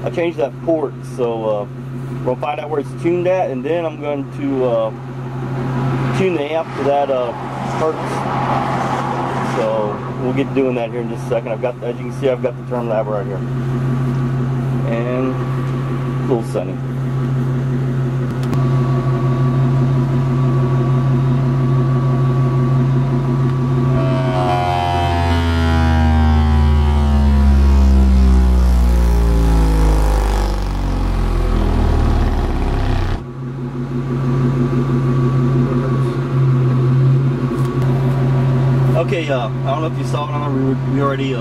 I changed that port, so we'll find out where it's tuned at, and then I'm going to tune the amp to that hertz. So we'll get doing that here in just a second. I've got, as you can see, I've got the term lab right here, and a little sunny. Okay, I don't know if you saw it on there, we already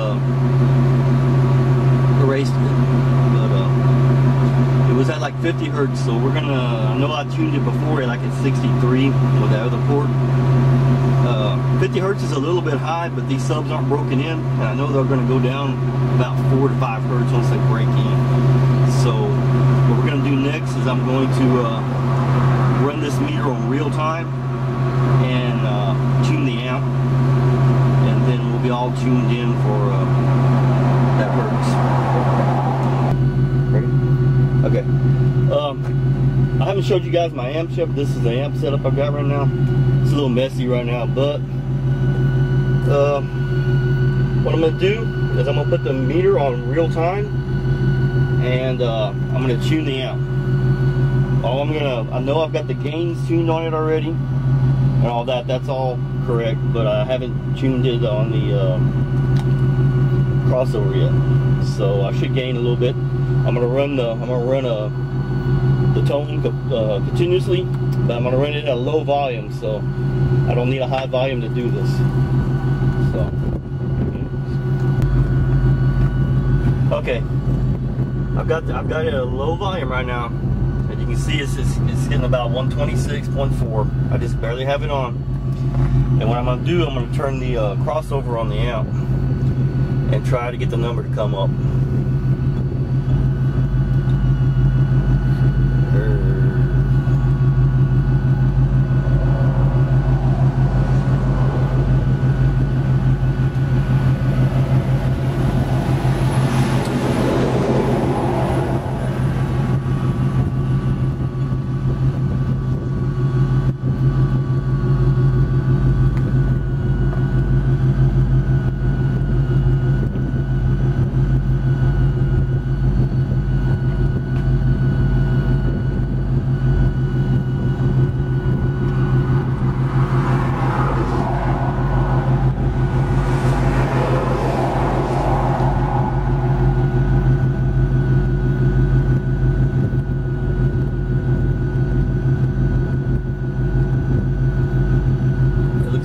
erased it, but it was at like 50 hertz, so we're gonna, I know I tuned it before like at 63 with that other port. 50 hertz is a little bit high, but these subs aren't broken in, and I know they're gonna go down about 4 to 5 hertz once they break in. So what we're gonna do next is I'm going to run this meter on real time and tune the amp. Then we'll be all tuned in for that hertz. Ready? Okay. I haven't showed you guys my amp yet. This is the amp setup I've got right now. It's a little messy right now, but what I'm gonna do is I'm gonna put the meter on real time, and I'm gonna tune the amp. I know I've got the gains tuned on it already, and all that. That's all correct, but I haven't tuned it on the crossover yet, so I should gain a little bit. I'm gonna run the tone continuously, but I'm gonna run it at a low volume, so I don't need a high volume to do this. So okay, I've got it at a low volume right now. As you can see, it's getting about 126.4. I just barely have it on. And what I'm going to do, I'm going to turn the crossover on the amp and try to get the number to come up.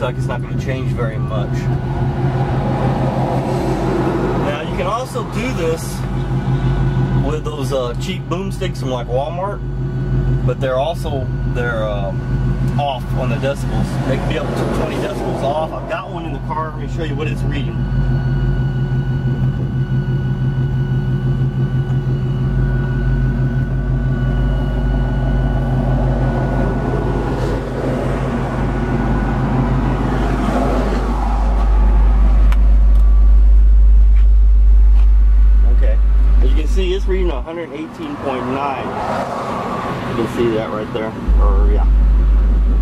Like it's not going to change very much. Now you can also do this with those cheap boomsticks from like Walmart, but they're off on the decibels. They can be up to 20 decibels off. I've got one in the car. Let me show you what it's reading. It's reading 118.9. You can see that right there, or yeah.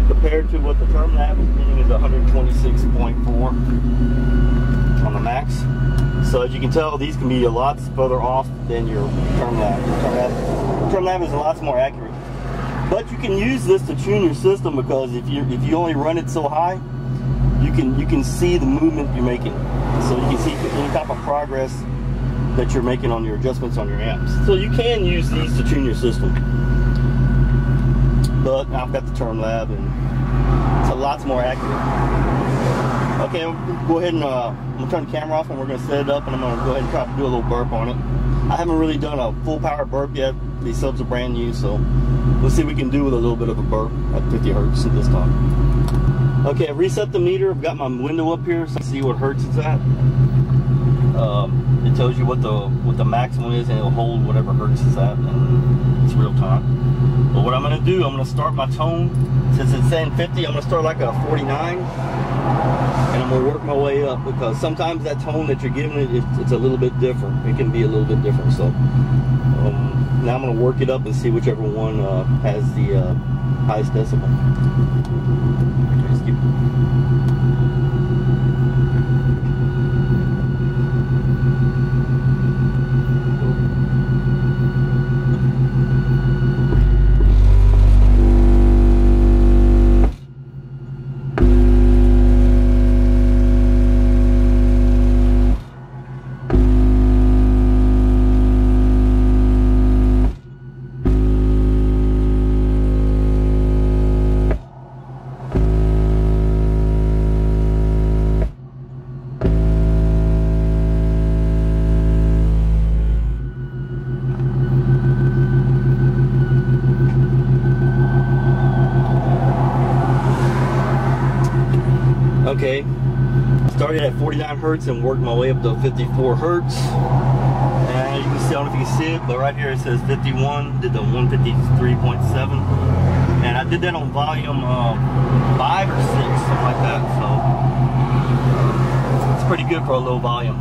Compared to what the term lab is reading is 126.4 on the max. So as you can tell, these can be a lot further off than your term lab. Term lab is a lot more accurate. But you can use this to tune your system, because if you only run it so high, you can see the movement you're making. So you can see any type of progress that you're making on your adjustments on your amps. So you can use these to tune your system. But I've got the term lab, and it's a lot more accurate. Okay, we'll go ahead and I'm gonna turn the camera off, and we're gonna set it up, and I'm gonna go ahead and try to do a little burp on it. I haven't really done a full power burp yet. These subs are brand new, so we'll see what we can do with a little bit of a burp at 50 hertz at this time. Okay, I've reset the meter. I've got my window up here so I can see what hertz it's at. It tells you what the maximum is, and it'll hold whatever hertz it's at, and it's real time. But what I'm gonna do, I'm gonna start my tone, since it's saying 50, I'm gonna start like a 49, and I'm gonna work my way up, because sometimes that tone that you're giving it, it's a little bit different. It can be a little bit different. So now I'm gonna work it up and see whichever one has the highest decibel. Just keep Okay, started at 49 hertz and worked my way up to 54 hertz. And you can see, I don't know if you can see it, but right here it says 51, did the 153.7. And I did that on volume 5 or 6, something like that. So it's pretty good for a low volume.